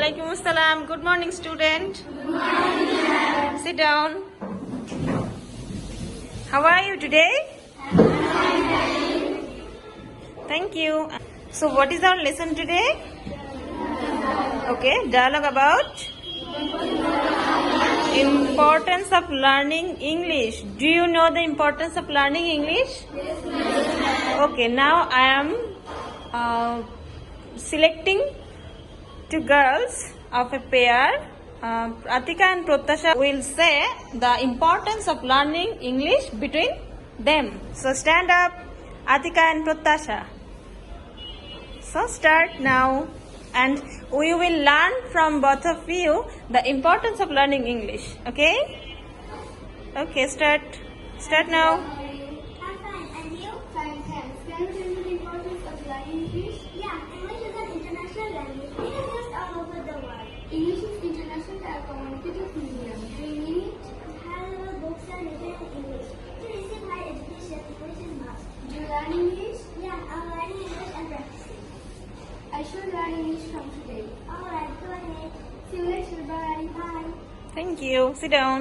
Walaikum Assalam. Good morning, student. Good morning. Sit down. How are you today? Thank you. So, what is our lesson today? Okay, dialogue about importance of learning English. Do you know the importance of learning English? Okay, now I am selecting two girls of a pair. Atika and Pratasha will say the importance of learning English between them. So stand up, Atika and Pratasha. So start now, and we will learn from both of you the importance of learning English. Okay? Okay, start. Start now. I'm fine. And you? Fine, thanks. Can you tell me the importance of learning English? Yeah, English is an international language. It is used all over the world. English is international communicative medium. Do you mean it? However, books are written in English. To receive higher education, English is must. Do you learn English? Yeah, I'm learning English and practicing. I should learn English from today. Alright, go ahead. See you later. Bye. Bye. Thank you. Sit down.